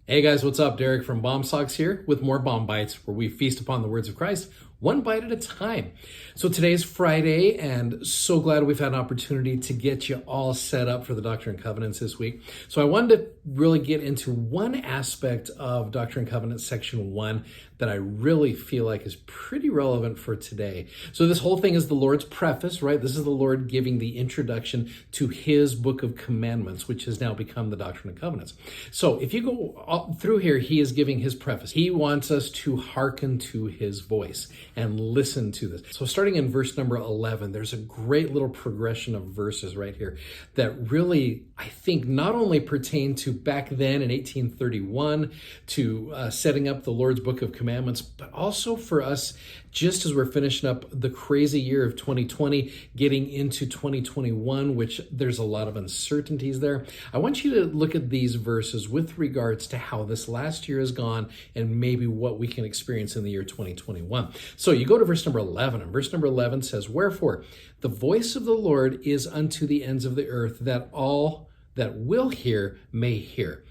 Hey guys, what's up? Derek from Bomb Socks here with more Bomb Bites, where we feast upon the words of Christ, one bite at a time. So today's Friday, and so glad we've had an opportunity to get you all set up for the Doctrine and Covenants this week. So I wanted to really get into one aspect of Doctrine and Covenants section 1 that I really feel like is pretty relevant for today. So this whole thing is the Lord's preface, right? This is the Lord giving the introduction to his book of commandments, which has now become the Doctrine and Covenants. So if you go through here, he is giving his preface. He wants us to hearken to his voice and listen to this. So starting in verse number 11, there's a great little progression of verses right here that really, I think, not only pertain to back then in 1831 to setting up the Lord's book of commandments, but also for us just as we're finishing up the crazy year of 2020, getting into 2021, which there's a lot of uncertainties there. I want you to look at these verses with regards to how this last year has gone and maybe what we can experience in the year 2021. So you go to verse number 11, and verse number 11 says, "Wherefore the voice of the Lord is unto the ends of the earth, that all that will hear may hear.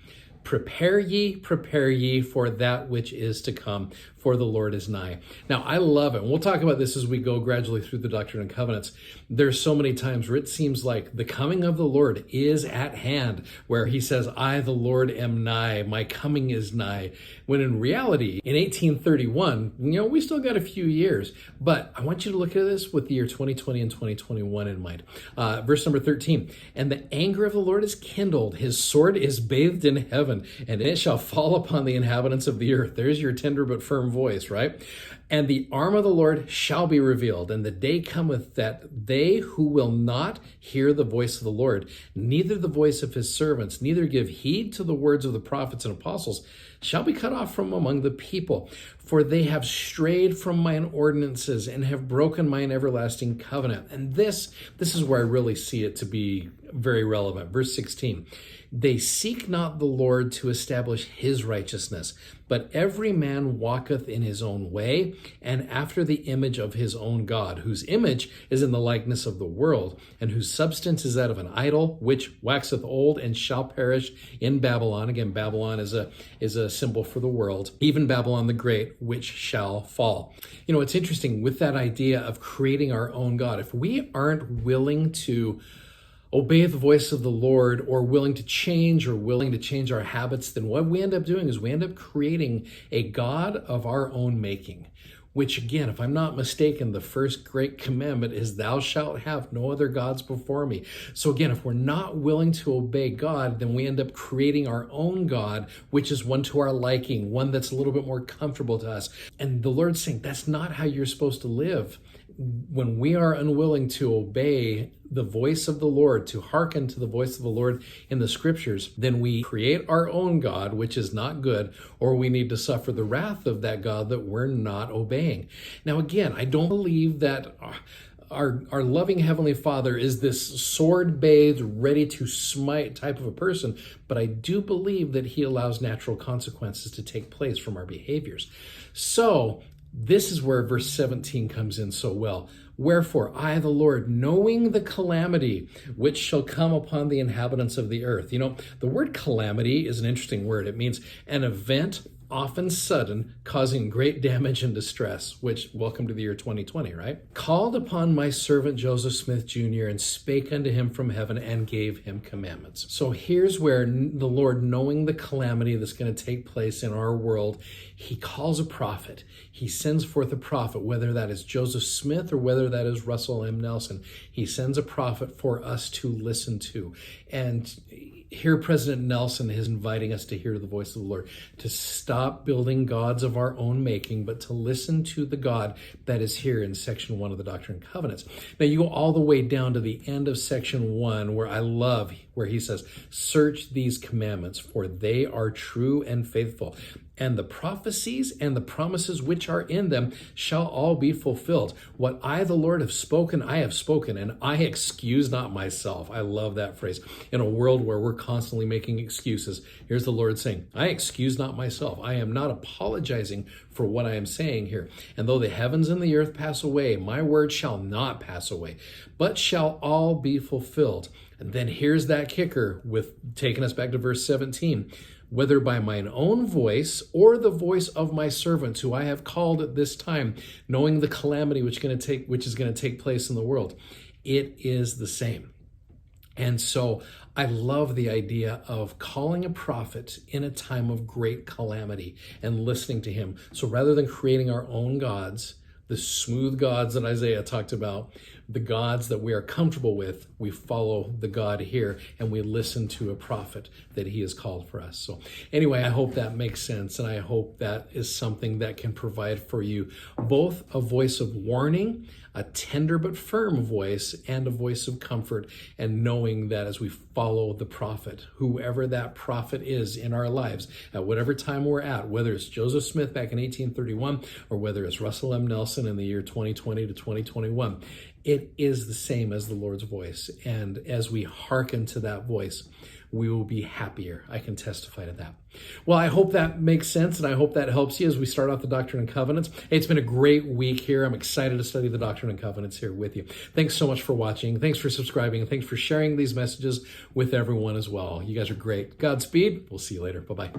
Prepare ye for that which is to come, for the Lord is nigh." Now, I love it. And we'll talk about this as we go gradually through the Doctrine and Covenants. There's so many times where it seems like the coming of the Lord is at hand, where he says, "I, the Lord, am nigh. My coming is nigh." When in reality, in 1831, we still got a few years. But I want you to look at this with the year 2020 and 2021 in mind. Verse number 13, "And the anger of the Lord is kindled. His sword is bathed in heaven, and it shall fall upon the inhabitants of the earth." There's your tender but firm voice, right? "And the arm of the Lord shall be revealed, and the day cometh that they who will not hear the voice of the Lord, neither the voice of his servants, neither give heed to the words of the prophets and apostles, shall be cut off from among the people. For they have strayed from mine ordinances and have broken mine everlasting covenant." And this is where I really see it to be very relevant. Verse 16, "They seek not the Lord to establish his righteousness, but every man walketh in his own way, and after the image of his own God, whose image is in the likeness of the world, and whose substance is that of an idol, which waxeth old and shall perish in Babylon." Again, Babylon is a symbol for the world. "Even Babylon the Great, which shall fall." It's interesting with that idea of creating our own God. If we aren't willing to obey the voice of the Lord, or willing to change our habits, then what we end up doing is we end up creating a God of our own making. Which again, if I'm not mistaken, the first great commandment is, "Thou shalt have no other gods before me." So again, if we're not willing to obey God, then we end up creating our own God, which is one to our liking, one that's a little bit more comfortable to us. And the Lord's saying, that's not how you're supposed to live. When we are unwilling to obey the voice of the Lord, to hearken to the voice of the Lord in the scriptures, then we create our own God, which is not good, or we need to suffer the wrath of that God that we're not obeying. Now, again, I don't believe that our loving Heavenly Father is this sword-bathed, ready to smite type of a person, but I do believe that he allows natural consequences to take place from our behaviors. So this is where verse 17 comes in so well. "Wherefore I, the Lord, knowing the calamity which shall come upon the inhabitants of the earth." The word calamity is an interesting word. It means an event often sudden, causing great damage and distress, which, welcome to the year 2020, right? "Called upon my servant Joseph Smith Jr. and spake unto him from heaven and gave him commandments." So here's where the Lord, knowing the calamity that's going to take place in our world, he calls a prophet. He sends forth a prophet, whether that is Joseph Smith or whether that is Russell M. Nelson. He sends a prophet for us to listen to. And here President Nelson is inviting us to hear the voice of the Lord, to stop building gods of our own making, but to listen to the God that is here in section 1 of the Doctrine and Covenants. Now you go all the way down to the end of section 1, where I love where he says, "Search these commandments, for they are true and faithful. And the prophecies and the promises which are in them shall all be fulfilled. What I, the Lord, have spoken, I have spoken, and I excuse not myself." I love that phrase. In a world where we're constantly making excuses, here's the Lord saying, "I excuse not myself." I am not apologizing for what I am saying here. "And though the heavens and the earth pass away, my word shall not pass away, but shall all be fulfilled." And then here's that kicker with taking us back to verse 17. whether by mine own voice or the voice of my servants, who I have called at this time, knowing the calamity which is going to take place in the world. It is the same. And so I love the idea of calling a prophet in a time of great calamity and listening to him. So rather than creating our own gods, the smooth gods that Isaiah talked about, the gods that we are comfortable with, we follow the God here and we listen to a prophet that he has called for us. So anyway, I hope that makes sense, and I hope that is something that can provide for you both a voice of warning, a tender but firm voice, and a voice of comfort, and knowing that as we follow the prophet, whoever that prophet is in our lives, at whatever time we're at, whether it's Joseph Smith back in 1831 or whether it's Russell M. Nelson in the year 2020 to 2021, it is the same as the Lord's voice. And as we hearken to that voice, we will be happier. I can testify to that. Well, I hope that makes sense, and I hope that helps you as we start off the Doctrine and Covenants. Hey, it's been a great week here. I'm excited to study the Doctrine and Covenants here with you. Thanks so much for watching. Thanks for subscribing, and thanks for sharing these messages with everyone as well. You guys are great. Godspeed. We'll see you later. Bye-bye.